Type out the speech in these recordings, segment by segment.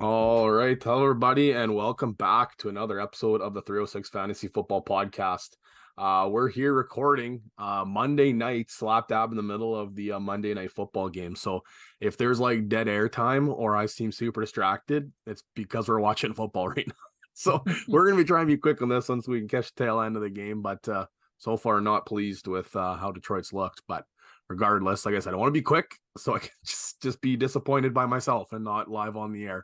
All right, hello everybody, and welcome back to another episode of the 306 Fantasy Football Podcast. We're here recording Monday night, slap dab in the middle of the Monday night football game. So if there's like dead air time or I seem super distracted, it's because we're watching football right now. So we're gonna be trying to be quick on this one so we can catch the tail end of the game. But so far, not pleased with how Detroit's looked. But regardless, like I said, I want to be quick so I can just be disappointed by myself and not live on the air.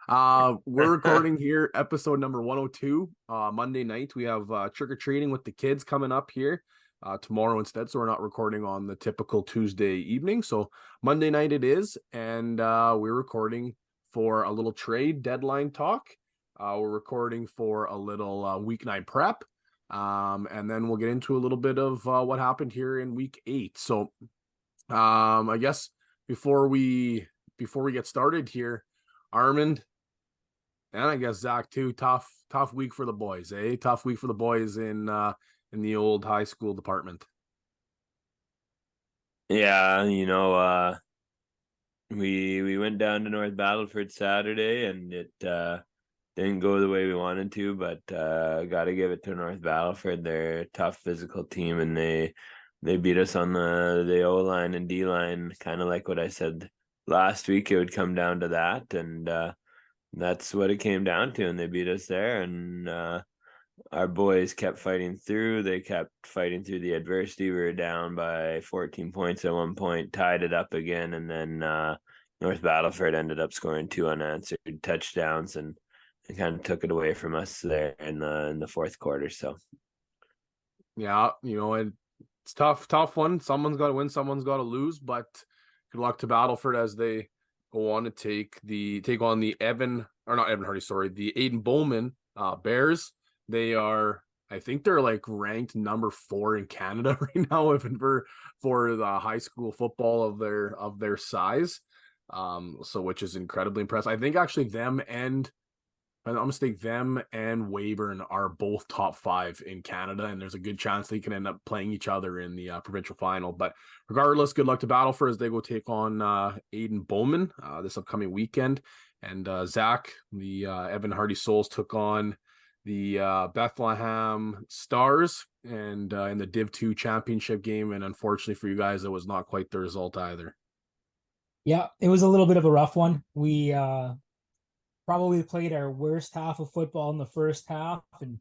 We're recording here episode number 102. Monday night we have trick-or-treating with the kids coming up here tomorrow instead, so we're not recording on the typical Tuesday evening. So Monday night it is, and we're recording for a little trade deadline talk. We're recording for a little weeknight prep, and then we'll get into a little bit of what happened here in week 8. So I guess before we get started here, Armand, and I guess Zach too. Tough week for the boys, eh? Tough week for the boys in the old high school department. Yeah, we went down to North Battleford Saturday, and it didn't go the way we wanted to, but got to give it to North Battleford. They're a tough physical team, and they beat us on the O line and D line, kind of like what I said last week. It would come down to that, and that's what it came down to, and they beat us there. And our boys kept fighting through. They kept fighting through the adversity. We were down by 14 points at one point, tied it up again, and then North Battleford ended up scoring 2 unanswered touchdowns and kind of took it away from us there in the fourth quarter. So yeah, it's tough one. Someone's got to win, someone's got to lose, but good luck to Battleford as they go on to take on the the Aiden Bowman Bears. They are, I think they're like ranked number 4 in Canada right now, even for the high school football of their size. So which is incredibly impressive. I think actually them and Weyburn are both top 5 in Canada, and there's a good chance they can end up playing each other in the provincial final. But regardless, good luck to Battleford as they go take on Aiden Bowman this upcoming weekend. And Zach, the Evan Hardy Souls took on the Bethlehem Stars and in the Div 2 championship game. And unfortunately for you guys, it was not quite the result either. Yeah, it was a little bit of a rough one. We probably played our worst half of football in the first half, and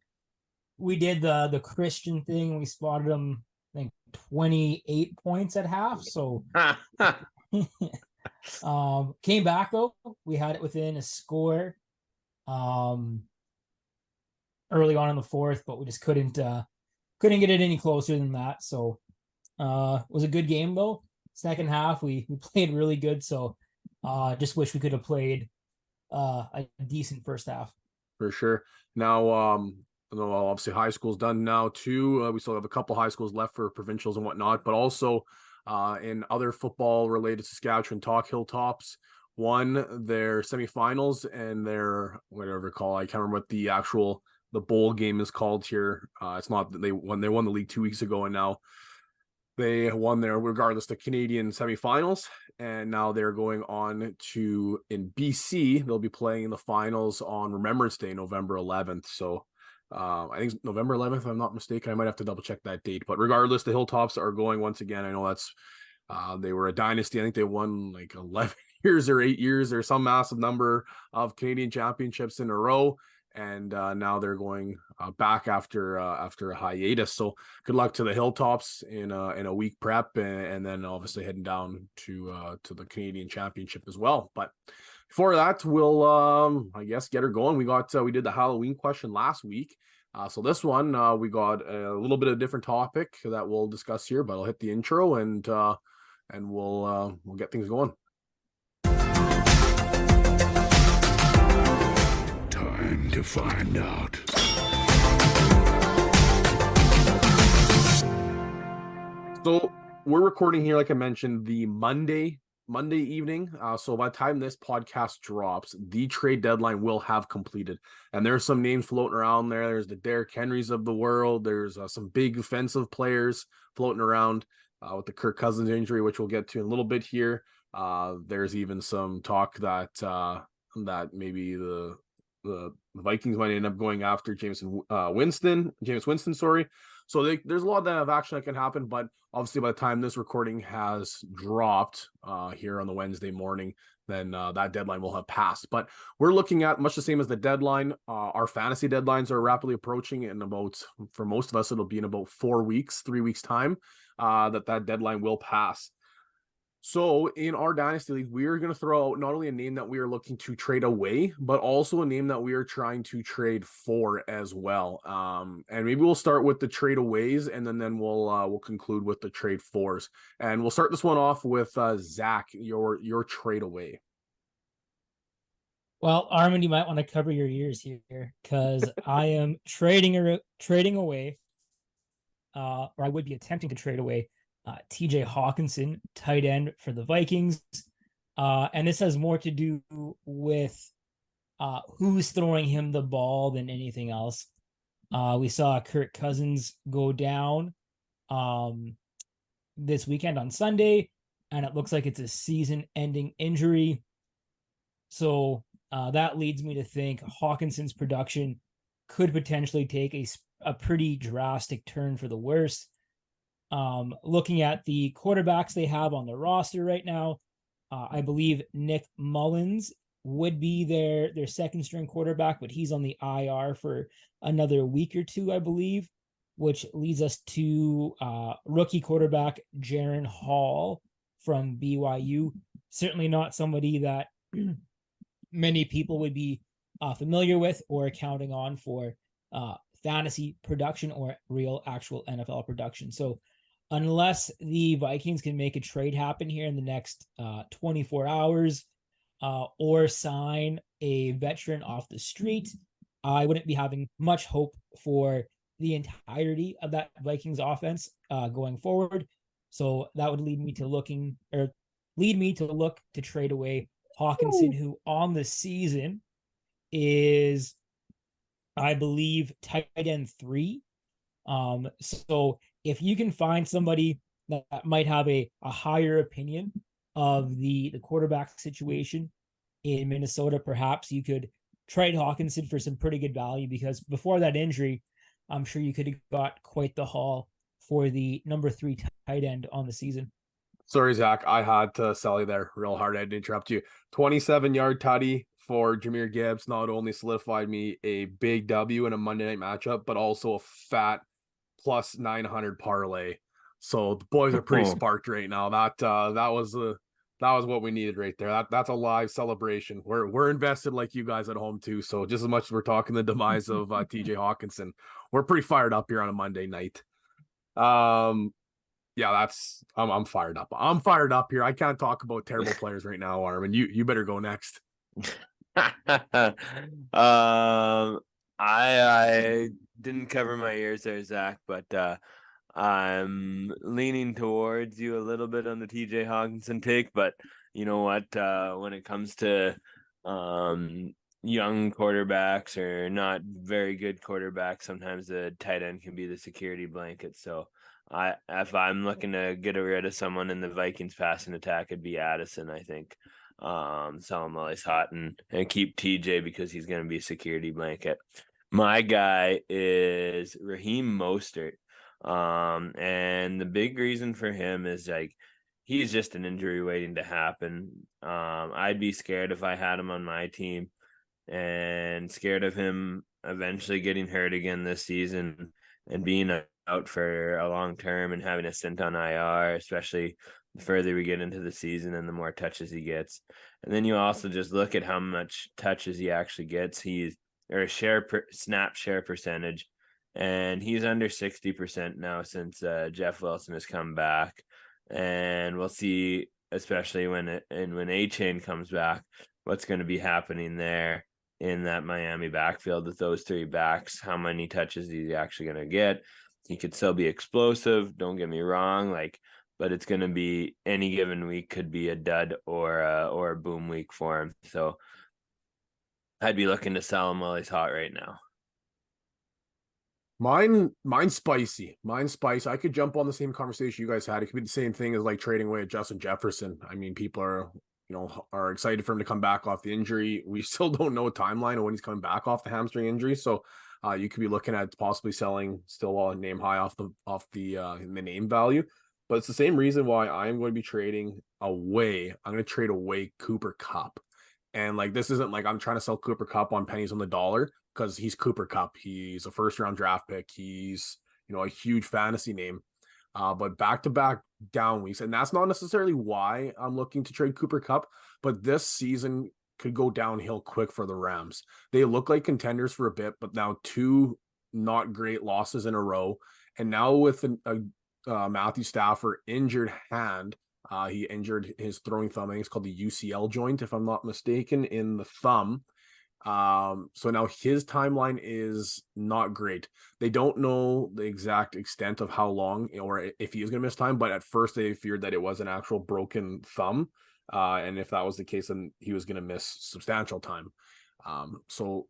we did the Christian thing. We spotted them, I think, 28 points at half. So came back though. We had it within a score early on in the fourth, but we just couldn't get it any closer than that. So it was a good game though. Second half we played really good. So just wish we could have played a decent first half. For sure. Now, obviously high school's done now too. We still have a couple high schools left for provincials and whatnot, but also in other football related, Saskatchewan Talk Hilltops won their semifinals and their whatever call. I can't remember what the bowl game is called here. It's not that they won the league 2 weeks ago, and now they won their, regardless, the Canadian semifinals, and now they're going on to, in BC, they'll be playing in the finals on Remembrance Day, November 11th. So I think November 11th, if I'm not mistaken. I might have to double check that date. But regardless, the Hilltops are going once again. I know that's they were a dynasty. I think they won like 11 years or 8 years or some massive number of Canadian championships in a row. And now they're going back after a hiatus. So good luck to the Hilltops in a week prep, and then obviously heading down to the Canadian Championship as well. But before that, we'll I guess get her going. We did the Halloween question last week. So this one we got a little bit of a different topic that we'll discuss here, but I'll hit the intro and we'll get things going. Time to find out. So we're recording here, like I mentioned, the Monday evening. So by the time this podcast drops, the trade deadline will have completed. And there's some names floating around there. There's the Derrick Henrys of the world. There's some big offensive players floating around with the Kirk Cousins injury, which we'll get to in a little bit here. There's even some talk that that maybe the Vikings might end up going after James Winston, sorry. So there's a lot of action that can happen, but obviously by the time this recording has dropped here on the Wednesday morning, then that deadline will have passed. But we're looking at much the same as the deadline. Our fantasy deadlines are rapidly approaching, and for most of us, it'll be in about 4 weeks, 3 weeks time that deadline will pass. So in our Dynasty League, we are going to throw out not only a name that we are looking to trade away, but also a name that we are trying to trade for as well. And maybe we'll start with the trade aways, and then we'll conclude with the trade fours. And we'll start this one off with Zach, your trade away. Well, Armin, you might want to cover your ears here because I am trading away, or I would be attempting to trade away TJ Hawkinson, tight end for the Vikings. And this has more to do with who's throwing him the ball than anything else. We saw Kirk Cousins go down this weekend on Sunday, and it looks like it's a season-ending injury. So that leads me to think Hawkinson's production could potentially take a pretty drastic turn for the worse. Looking at the quarterbacks they have on the roster right now, I believe Nick Mullins would be their second string quarterback, but he's on the IR for another week or two, I believe, which leads us to rookie quarterback Jaron Hall from BYU. Certainly not somebody that many people would be familiar with or counting on for fantasy production or real actual NFL production. So unless the Vikings can make a trade happen here in the next 24 hours or sign a veteran off the street, I wouldn't be having much hope for the entirety of that Vikings offense going forward. So that would lead me to look to trade away Hawkinson, who on the season is, I believe, tight end 3. So if you can find somebody that might have a higher opinion of the quarterback situation in Minnesota, perhaps you could trade Hawkinson for some pretty good value, because before that injury, I'm sure you could have got quite the haul for the number 3 tight end on the season. Sorry, Zach, I had to sell you there real hard. I had to interrupt you. 27-yard tutty for Jahmyr Gibbs not only solidified me a big W in a Monday night matchup, but also a fat plus 900 parlay. So the boys are pretty sparked right now. That was what we needed right there. That's a live celebration. We're invested like you guys at home too. So just as much as we're talking the demise of TJ Hawkinson, we're pretty fired up here on a Monday night. Yeah, I'm fired up. I'm fired up here. I can't talk about terrible players right now, Armin. You better go next. I didn't cover my ears there, Zach, but I'm leaning towards you a little bit on the TJ Hawkinson take. But you know what? When it comes to young quarterbacks or not very good quarterbacks, sometimes the tight end can be the security blanket. So if I'm looking to get rid of someone in the Vikings passing attack, it'd be Addison, I think. Sell him while he's hot and keep TJ because he's going to be a security blanket. My guy is Raheem Mostert. And the big reason for him is like he's just an injury waiting to happen. I'd be scared if I had him on my team and scared of him eventually getting hurt again this season and being out for a long term and having a stint on IR, especially the further we get into the season and the more touches he gets. And then you also just look at how much touches he actually gets. Snap share percentage, and he's under 60% now since Jeff Wilson has come back. And we'll see, especially when A-Chain comes back, what's going to be happening there in that Miami backfield with those 3 backs. How many touches is he actually going to get? He could still be explosive, don't get me wrong, but it's going to be any given week could be a dud or a boom week for him. So I'd be looking to sell him while he's hot right now. Mine's spicy. I could jump on the same conversation you guys had. It could be the same thing as like trading away Justin Jefferson. I mean, people are, are excited for him to come back off the injury. We still don't know a timeline of when he's coming back off the hamstring injury. So you could be looking at possibly selling still a name high off the name value. But it's the same reason why I'm going to be trading away. I'm going to trade away Cooper Kupp. And like, this isn't like I'm trying to sell Cooper Kupp on pennies on the dollar, because he's Cooper Kupp. He's a first round draft pick. He's, a huge fantasy name. But back-to-back down weeks, and that's not necessarily why I'm looking to trade Cooper Kupp, but this season could go downhill quick for the Rams. They look like contenders for a bit, but now 2 not great losses in a row, and now with Matthew Stafford injured hand, he injured his throwing thumb. I think it's called the UCL joint, if I'm not mistaken, in the thumb. So now his timeline is not great. They don't know the exact extent of how long or if he is going to miss time, but at first they feared that it was an actual broken thumb. And if that was the case, then he was going to miss substantial time. So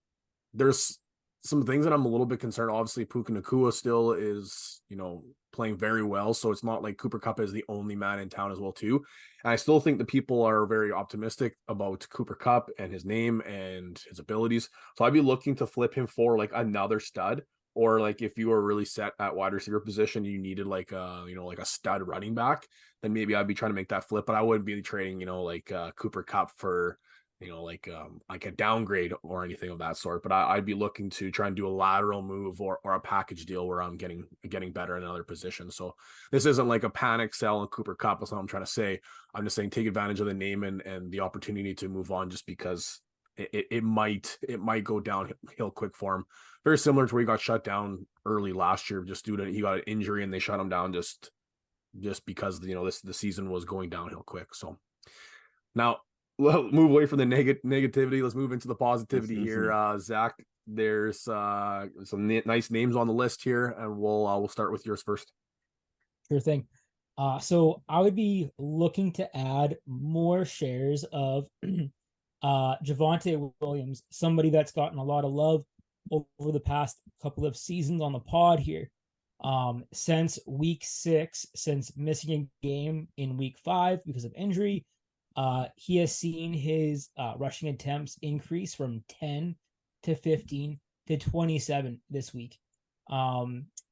there's some things that I'm a little bit concerned. Obviously, Puka Nacua still is, playing very well. So it's not like Cooper Kupp is the only man in town as well, too. And I still think the people are very optimistic about Cooper Kupp and his name and his abilities. So I'd be looking to flip him for like another stud, or like if you were really set at wide receiver position, you needed like a stud running back, then maybe I'd be trying to make that flip. But I wouldn't be trading, Cooper Kupp for like a downgrade or anything of that sort. But I'd be looking to try and do a lateral move or a package deal where I'm getting better in another position. So this isn't like a panic sell on Cooper Kupp. That's not what I'm trying to say. I'm just saying take advantage of the name and the opportunity to move on, just because it might go downhill quick for him. Very similar to where he got shut down early last year, just due to he got an injury and they shut him down just because the season was going downhill quick. So now, well, move away from the negativity. Let's move into the positivity here. Zach, there's some nice names on the list here, and we'll start with yours first. Sure thing. So I would be looking to add more shares of Javonte Williams, somebody that's gotten a lot of love over the past couple of seasons on the pod here. Since week 6, since missing a game in week 5 because of injury, he has seen his rushing attempts increase from 10 to 15 to 27 this week,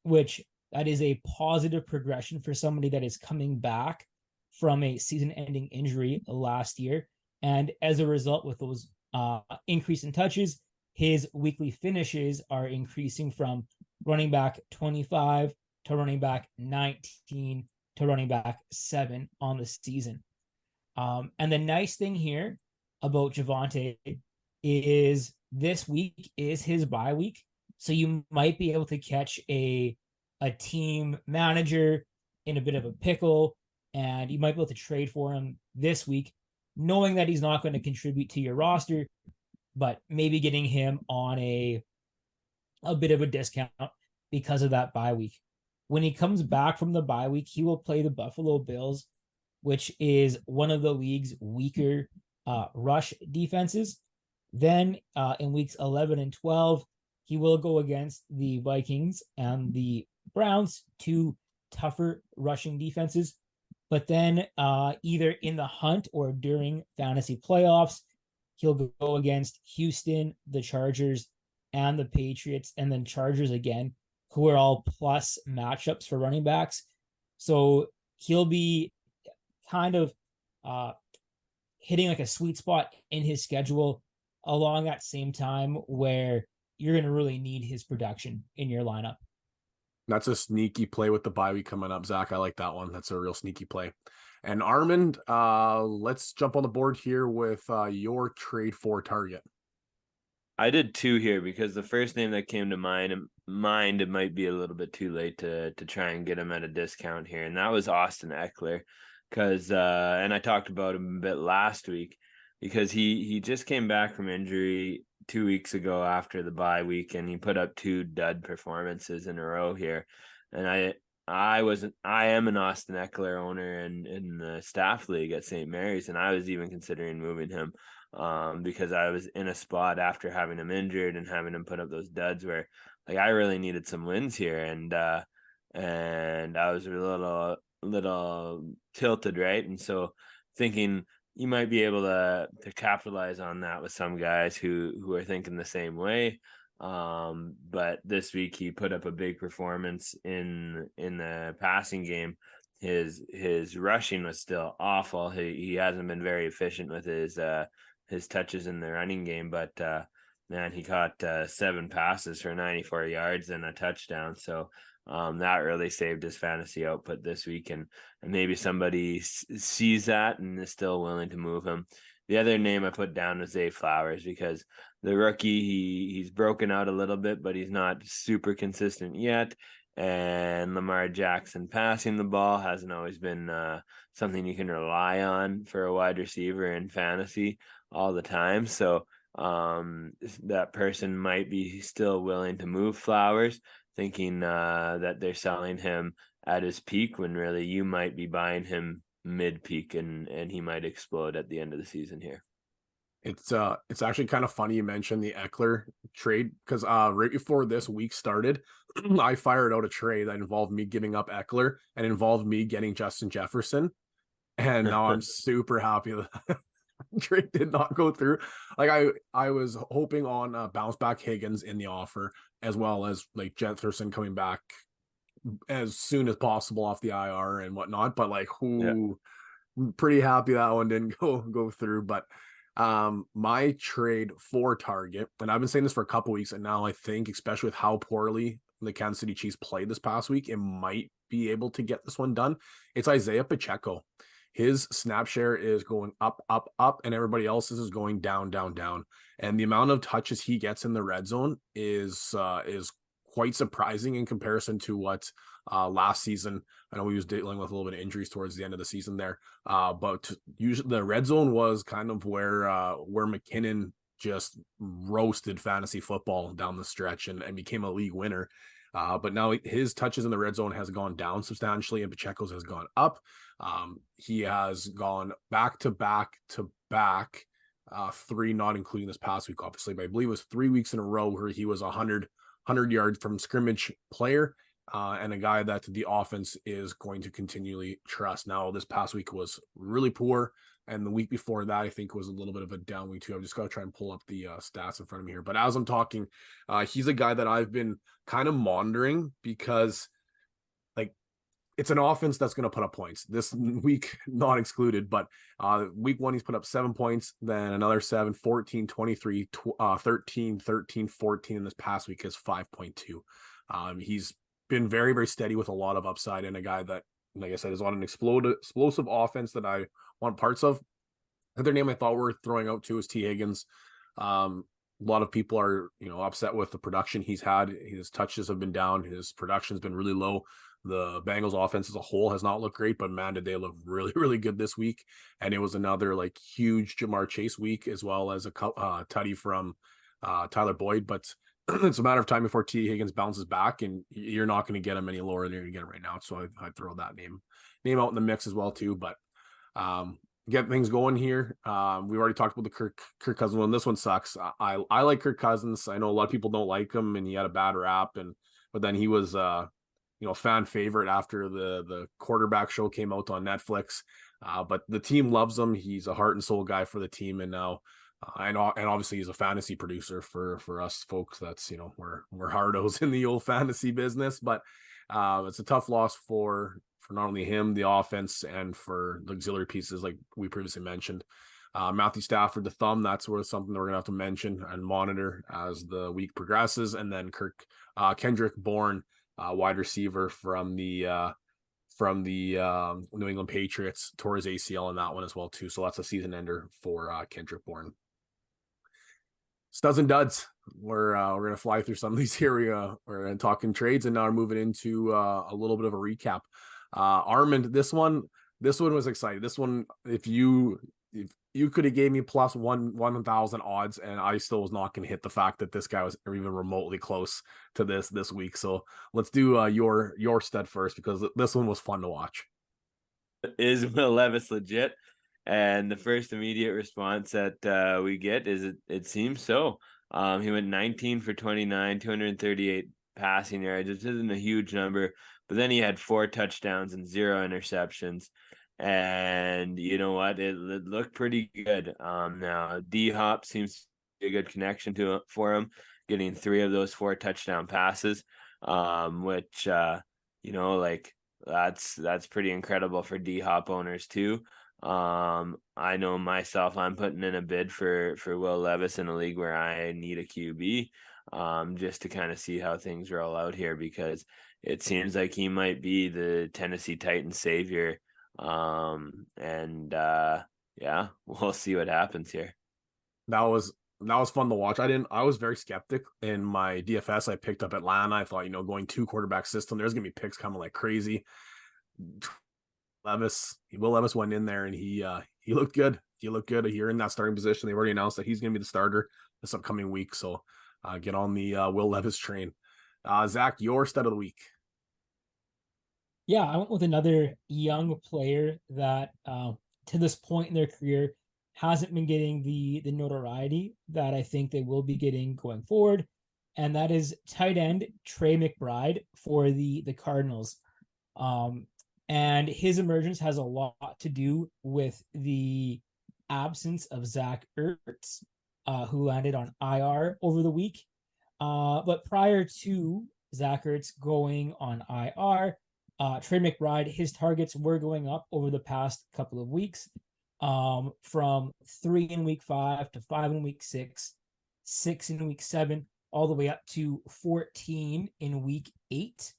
which that is a positive progression for somebody that is coming back from a season-ending injury last year. And as a result, with those increase in touches, his weekly finishes are increasing from running back 25 to running back 19 to running back 7 on the season. And the nice thing here about Javonte is this week is his bye week. So you might be able to catch a team manager in a bit of a pickle, and you might be able to trade for him this week, knowing that he's not going to contribute to your roster, but maybe getting him on a bit of a discount because of that bye week. When he comes back from the bye week, he will play the Buffalo Bills, which is one of the league's weaker rush defenses. Then in weeks 11 and 12, he will go against the Vikings and the Browns, 2 tougher rushing defenses. But then either in the hunt or during fantasy playoffs, he'll go against Houston, the Chargers, and the Patriots, and then Chargers again, who are all plus matchups for running backs. So he'll be kind of hitting like a sweet spot in his schedule along that same time where you're going to really need his production in your lineup. That's a sneaky play with the bye week coming up, Zach. I like that one. That's a real sneaky play. And Armand, let's jump on the board here with your trade for target. I did 2 here because the first name that came to mind, it might be a little bit too late to try and get him at a discount here, and that was Austin Eckler. Because and I talked about him a bit last week, because he just came back from injury 2 weeks ago after the bye week, and he put up 2 dud performances in a row here. And I am an Austin Eckler owner in the staff league at St. Mary's, and I was even considering moving him because I was in a spot after having him injured and having him put up those duds where like I really needed some wins here, and I was a little tilted, right? And so thinking you might be able to capitalize on that with some guys who are thinking the same way. But this week he put up a big performance in the passing game. His rushing was still awful. He hasn't been very efficient with his touches in the running game, but man, he caught 7 passes for 94 yards and a touchdown. So that really saved his fantasy output this week, and maybe somebody sees that and is still willing to move him. The other name I put down was Zay Flowers, because the rookie, he's broken out a little bit, but he's not super consistent yet. And Lamar Jackson passing the ball hasn't always been something you can rely on for a wide receiver in fantasy all the time. So that person might be still willing to move Flowers, thinking that they're selling him at his peak, when really you might be buying him mid-peak, and he might explode at the end of the season here. It's actually kind of funny you mentioned the Eckler trade, because right before this week started, I fired out a trade that involved me giving up Eckler and involved me getting Justin Jefferson, and now I'm super happy that trade did not go through. Like I was hoping on bounce back Higgins in the offer, as well as like Jefferson coming back as soon as possible off the IR and whatnot. But like, pretty happy that one didn't go through. But my trade for Target, and I've been saying this for a couple weeks, and now I think, especially with how poorly the Kansas City Chiefs played this past week, it might be able to get this one done. It's Isaiah Pacheco. His snap share is going up, and everybody else's is going down, down, down. And the amount of touches he gets in the red zone is quite surprising in comparison to what last season. I know he was dealing with a little bit of injuries towards the end of the season there, but usually the red zone was kind of where McKinnon just roasted fantasy football down the stretch and became a league winner. But now his touches in the red zone has gone down substantially, and Pacheco's has gone up. He has gone back to back, 3, not including this past week, obviously, but I believe it was 3 weeks in a row where he was 100 yard from scrimmage player, and a guy that the offense is going to continually trust. Now, this past week was really poor, and the week before that, I think, was a little bit of a down week too. I've just got to try and pull up the stats in front of me here. But as I'm talking, he's a guy that I've been kind of monitoring, because like, it's an offense that's going to put up points this week, not excluded. But week 1, he's put up 7 points, then another 7, 14, 23, 13, 13, 14. And this past week is 5.2. He's been very, very steady with a lot of upside, and a guy that, like I said, is on an explosive offense that I want parts of. Another name I thought worth throwing out too is T. Higgins. A lot of people are, upset with the production he's had. His touches have been down. His production's been really low. The Bengals offense as a whole has not looked great, but man, did they look really, really good this week. And it was another like huge Jamar Chase week, as well as a tutty from Tyler Boyd. But it's a matter of time before T. Higgins bounces back, and you're not going to get him any lower than you're going to get him right now. So I'd throw that name out in the mix as well too. But get things going here. We already talked about the Kirk Cousins one. This one sucks. I like Kirk Cousins. I know a lot of people don't like him, and he had a bad rap, but then he was fan favorite after the quarterback show came out on Netflix. But the team loves him. He's a heart and soul guy for the team, and now and obviously he's a fantasy producer for us folks. That's we're hardos in the old fantasy business. But it's a tough loss for not only him, the offense, and for the auxiliary pieces like we previously mentioned. Matthew Stafford, the thumb, that's something that we're gonna have to mention and monitor as the week progresses. And then Kendrick Bourne, wide receiver from the New England Patriots, tore his ACL in that one as well too. So that's a season ender for Kendrick Bourne. Studs and duds. We're gonna fly through some of these here. We're talking trades, and now we're moving into a little bit of a recap. Armand, this one was exciting. This one, if you could have gave me plus 1,000 odds, and I still was not going to hit the fact that this guy was even remotely close to this week. So let's do your stud first, because this one was fun to watch. Is Will Levis legit? And the first immediate response that we get is it seems so. He went 19 for 29, 238 passing yards, which isn't a huge number, but then he had 4 touchdowns and 0 interceptions. and you know what, it looked pretty good. Now D Hop seems to be a good connection for him, getting 3 of those 4 touchdown passes, which like that's pretty incredible for D Hop owners too. I know myself, I'm putting in a bid for Will Levis in a league where I need a QB, just to kind of see how things roll out here, because it seems like he might be the Tennessee Titans savior. Yeah, we'll see what happens here. That was fun to watch. I was very skeptic in my DFS. I picked up Atlanta. I thought, going 2 quarterback system, there's gonna be picks coming like crazy. Will Levis went in there and he looked good. He looked good. You're in that starting position. They've already announced that he's gonna be the starter this upcoming week. So get on the Will Levis train. Zach, your stud of the week. Yeah, I went with another young player that to this point in their career hasn't been getting the notoriety that I think they will be getting going forward, and that is tight end Trey McBride for the Cardinals. And his emergence has a lot to do with the absence of Zach Ertz, who landed on IR over the week. But prior to Zach Ertz going on IR, Trey McBride, his targets were going up over the past couple of weeks, from 3 in week 5 to 5 in week 6, 6 in week 7, all the way up to 14 in week 8.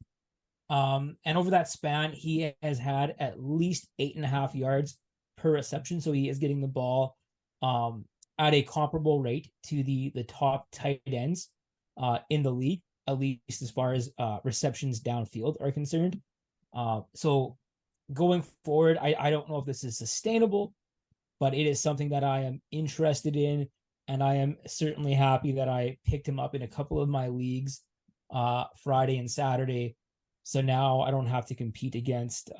And over that span, he has had at least 8.5 yards per reception. So he is getting the ball at a comparable rate to the top tight ends in the league, at least as far as receptions downfield are concerned. So going forward, I don't know if this is sustainable, but it is something that I am interested in. And I am certainly happy that I picked him up in a couple of my leagues Friday and Saturday. So now I don't have to compete against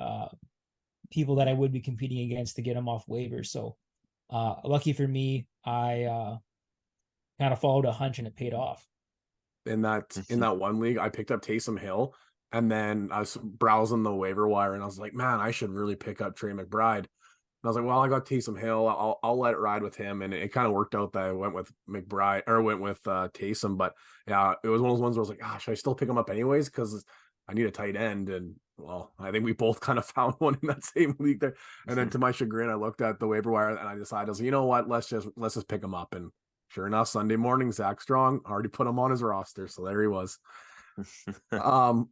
people that I would be competing against to get him off waivers. So lucky for me, I kind of followed a hunch and it paid off. In that one league, I picked up Taysom Hill, and then I was browsing the waiver wire, and I was like, man, I should really pick up Trey McBride. And I was like, well, I got Taysom Hill. I'll let it ride with him. And it kind of worked out that I went with Taysom. But yeah, it was one of those ones where I was like, gosh, should I still pick him up anyways? Because I need a tight end. And well, I think we both kind of found one in that same league there. And then to my chagrin, I looked at the waiver wire and I decided, I was like, you know what? Let's just pick him up. And sure enough, Sunday morning, Zach Strong already put him on his roster. So there he was.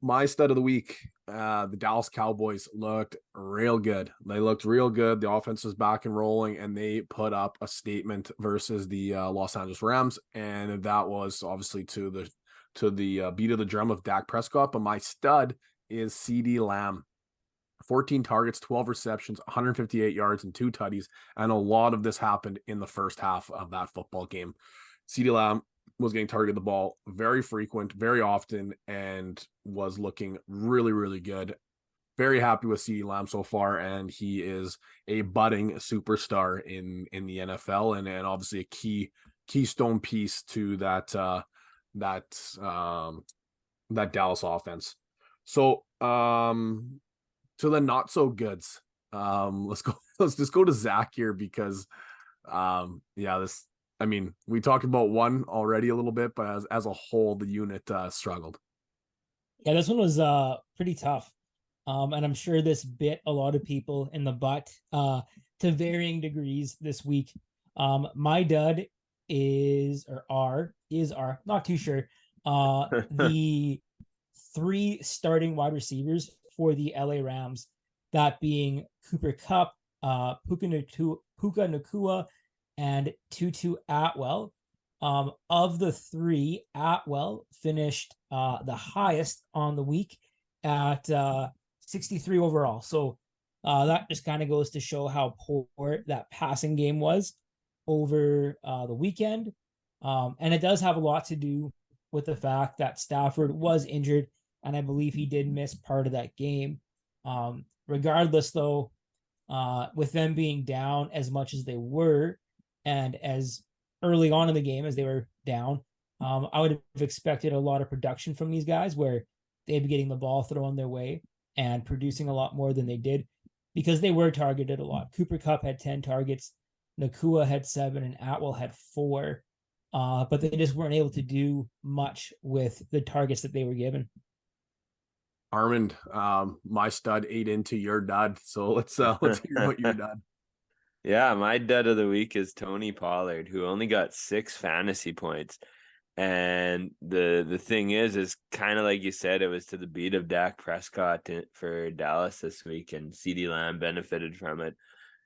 My stud of the week, the Dallas Cowboys looked real good. They looked real good. The offense was back and rolling, and they put up a statement versus the Los Angeles Rams, and that was obviously to the beat of the drum of Dak Prescott. But my stud is CeeDee Lamb. 14 targets, 12 receptions, 158 yards, and 2 tutties. And a lot of this happened in the first half of that football game. CeeDee Lamb was getting targeted the ball very frequent, very often, and was looking really, really good. Very happy with CeeDee Lamb so far, and he is a budding superstar in the NFL, and obviously a keystone piece to that Dallas offense. So to the not so goods. Let's just go to Zach here, because we talked about one already a little bit, but as a whole, the unit struggled. Yeah, this one was pretty tough. And I'm sure this bit a lot of people in the butt to varying degrees this week. My dud is not too sure. The 3 starting wide receivers for the LA Rams, that being Cooper Kupp, Puka Nacua, and Tutu Atwell. Of the 3, Atwell finished the highest on the week at 63 overall. So that just kind of goes to show how poor that passing game was over the weekend. And it does have a lot to do with the fact that Stafford was injured, and I believe he did miss part of that game. Regardless, though, with them being down as much as they were, and as early on in the game as they were down, I would have expected a lot of production from these guys, where they'd be getting the ball thrown their way and producing a lot more than they did, because they were targeted a lot. Cooper Kupp had 10 targets, Nakua had 7, and Atwell had 4. But they just weren't able to do much with the targets that they were given. Armand, my stud ate into your dud. So let's hear about your dud. Yeah, my dud of the week is Tony Pollard, who only got 6 fantasy points. And the thing is kind of like you said, it was to the beat of Dak Prescott for Dallas this week, and CeeDee Lamb benefited from it.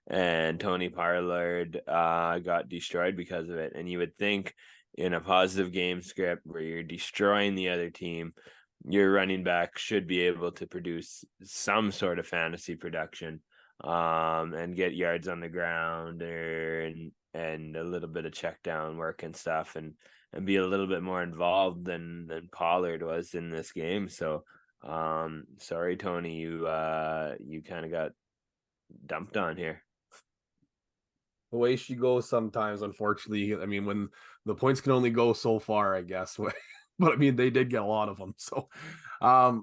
And Tony Pollard got destroyed because of it. And you would think in a positive game script where you're destroying the other team, your running back should be able to produce some sort of fantasy production, and get yards on the ground and a little bit of check down work and stuff, and be a little bit more involved than Pollard was in this game. So sorry, Tony, you kind of got dumped on here. The way she goes sometimes, unfortunately. I mean, when the points can only go so far, I guess. But I mean, they did get a lot of them. So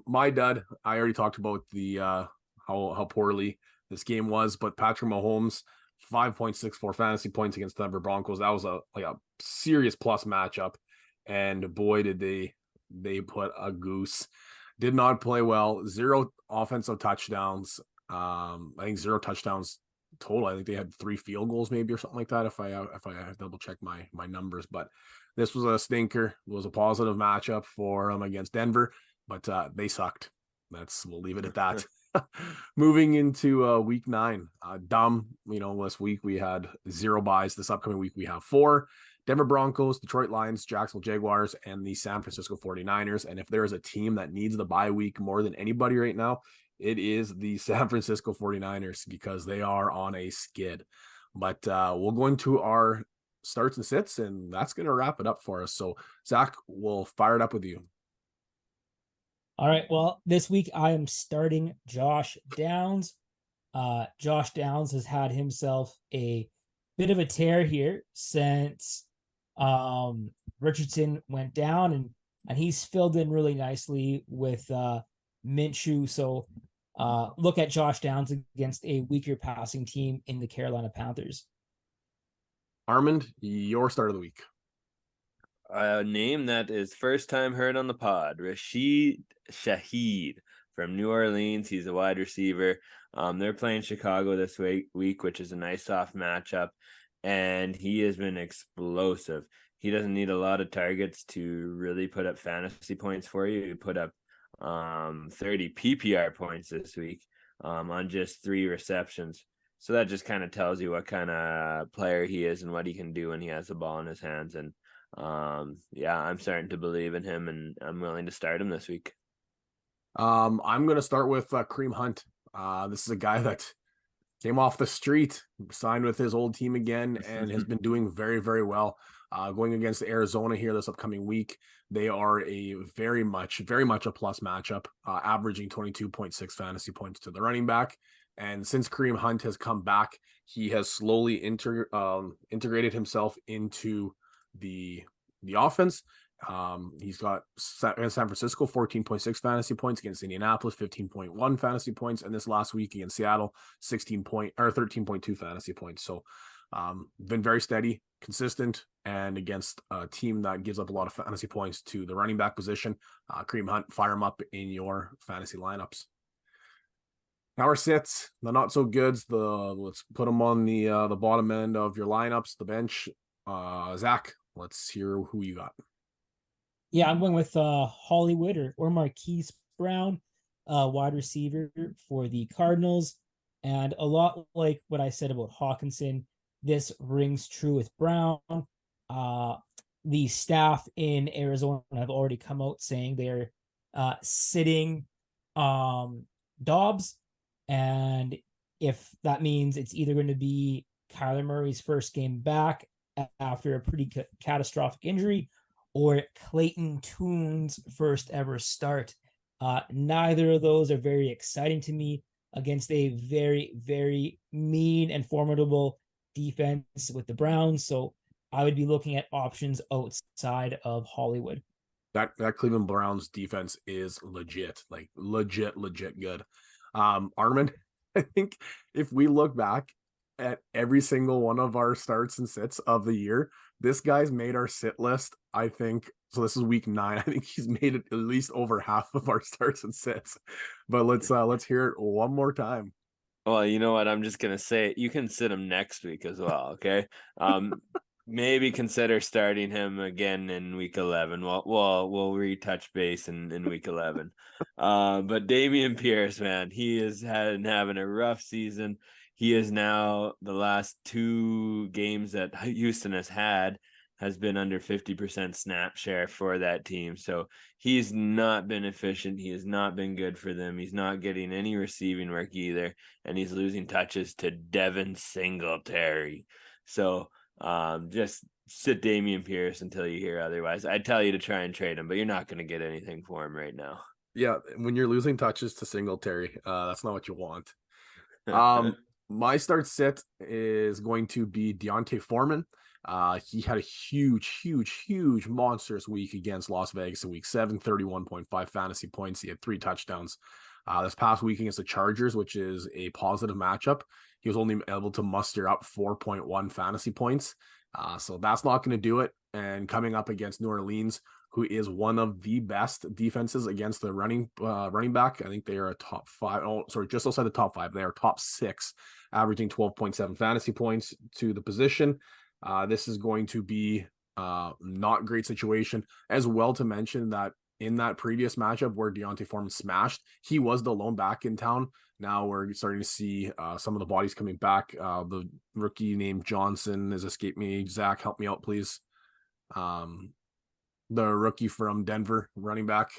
my dud, I already talked about the how poorly this game was, but Patrick Mahomes, 5.64 fantasy points against Denver Broncos. That was a serious plus matchup. And boy, did they put a goose. Did not play well. 0 offensive touchdowns. I think 0 touchdowns total. I think they had 3 field goals maybe or something like that if I double check my numbers. But this was a stinker. It was a positive matchup for them against Denver, but they sucked. We'll leave it at that. Moving into week 9, this week we had 0 buys. This upcoming week we have 4: Denver Broncos, Detroit Lions, Jacksonville Jaguars, and the San Francisco 49ers. And if there is a team that needs the bye week more than anybody right now, it is the San Francisco 49ers, because they are on a skid. But we'll go into our starts and sits, and that's going to wrap it up for us. So Zach, we'll fire it up with you. All right. Well, this week I am starting Josh Downs. Josh Downs has had himself a bit of a tear here since Richardson went down, and he's filled in really nicely with Minshew. So look at Josh Downs against a weaker passing team in the Carolina Panthers. Armand, your start of the week. A name that is first time heard on the pod, Rashid Shaheed from New Orleans. He's a wide receiver. They're playing Chicago this week, which is a nice soft matchup, and he has been explosive. He doesn't need a lot of targets to really put up fantasy points for you. He put up 30 PPR points this week on just 3 receptions. So that just kind of tells you what kind of player he is and what he can do when he has the ball in his hands. And I'm starting to believe in him, and I'm willing to start him this week. I'm going to start with Kareem Hunt. This is a guy that came off the street, signed with his old team again, and has been doing very, very well. Going against Arizona here this upcoming week, they are a very much a plus matchup, averaging 22.6 fantasy points to the running back. And since Kareem Hunt has come back, he has slowly integrated himself into the offense. He's got San Francisco 14.6 fantasy points against Indianapolis, 15.1 fantasy points, and this last week against Seattle, 13.2 fantasy points. So been very steady, consistent, and against a team that gives up a lot of fantasy points to the running back position. Kareem Hunt, fire him up in your fantasy lineups. Now our sits, the not so goods. Let's put them on the bottom end of your lineups, the bench. Zach, let's hear who you got. Yeah, I'm going with Hollywood or Marquise Brown, wide receiver for the Cardinals. And a lot like what I said about Hawkinson, this rings true with Brown. The staff in Arizona have already come out saying they're sitting Dobbs. And if that means it's either going to be Kyler Murray's first game back after a pretty catastrophic injury, or Clayton Tune's first ever start. Neither of those are very exciting to me against a very, very mean and formidable defense with the Browns. So I would be looking at options outside of Hollywood. That Cleveland Browns defense is legit good. Armand? I think if we look back at every single one of our starts and sits of the year, this guy's made our sit list. I think so. This is week 9. I think he's made it at least over half of our starts and sits. But let's hear it one more time. Well, you know what? I'm just gonna say you can sit him next week as well. Okay. Maybe consider starting him again in week 11. We'll retouch base in week 11. But Damian Pierce, man, he is having a rough season. He is now the last 2 games that Houston has been under 50% snap share for that team. So he's not been efficient. He has not been good for them. He's not getting any receiving work either. And he's losing touches to Devin Singletary. So just sit Damian Pierce until you hear otherwise. I'd tell you to try and trade him, but you're not going to get anything for him right now. Yeah, when you're losing touches to Singletary, that's not what you want. My start sit is going to be Deontay Foreman. He had a huge monstrous week against Las Vegas in week 7, 31.5 fantasy points. He had 3 touchdowns. This past week against the Chargers, which is a positive matchup, he was only able to muster up 4.1 fantasy points. So that's not going to do it. And coming up against New Orleans, who is one of the best defenses against the running back. I think they are a top 5. Oh, sorry, just outside the top 5. They are top 6, averaging 12.7 fantasy points to the position. This is going to be not great situation as well, to mention that in that previous matchup where Deontay Foreman smashed, he was the lone back in town. Now we're starting to see some of the bodies coming back. The rookie named Johnson has escaped me. Zach, help me out, please. The rookie from Denver, running back.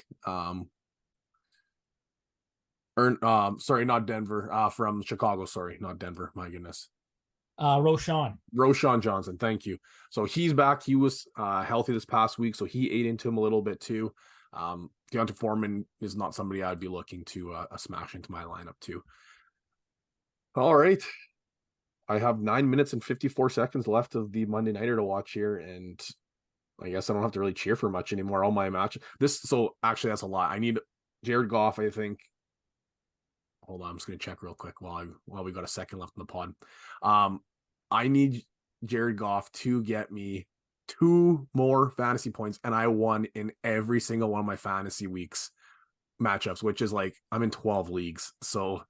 Sorry, not Denver. From Chicago. Sorry, not Denver. My goodness. Roschon Johnson. Thank you. So he's back. He was healthy this past week, so he ate into him a little bit too. Deontay Foreman is not somebody I'd be looking to smash into my lineup too. All right. I have 9 minutes and 54 seconds left of the Monday Nighter to watch here, and I guess I don't have to really cheer for much anymore. All my match. So actually, that's a lot. I need Jared Goff, I think. Hold on, I'm just gonna check real quick while we got a second left in the pod. I need Jared Goff to get me 2 more fantasy points, and I won in every single one of my fantasy weeks matchups, which is like I'm in 12 leagues. So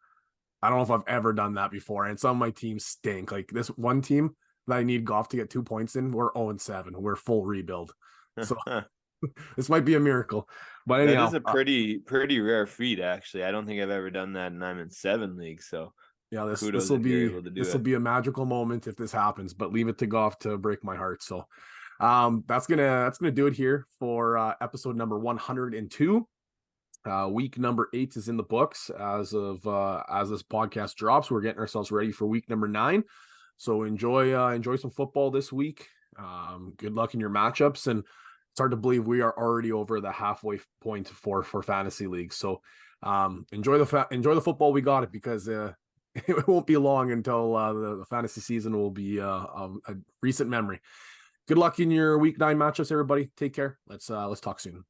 I don't know if I've ever done that before. And some of my teams stink. Like this one team that I need Goff to get 2 points in, we're 0-7. We're full rebuild. So this might be a miracle. But anyhow, that is a pretty rare feat, actually. I don't think I've ever done that, and I'm in 7 leagues. So yeah, this will be a magical moment if this happens. But leave it to Goff to break my heart. So that's gonna do it here for episode number 102. Week number 8 is in the books as this podcast drops. We're getting ourselves ready for week number 9. So enjoy some football this week. Good luck in your matchups, and it's hard to believe we are already over the halfway point for fantasy leagues. So enjoy the football. We got it, because it won't be long until the fantasy season will be a recent memory. Good luck in your week 9 matchups, everybody. Take care. Let's talk soon.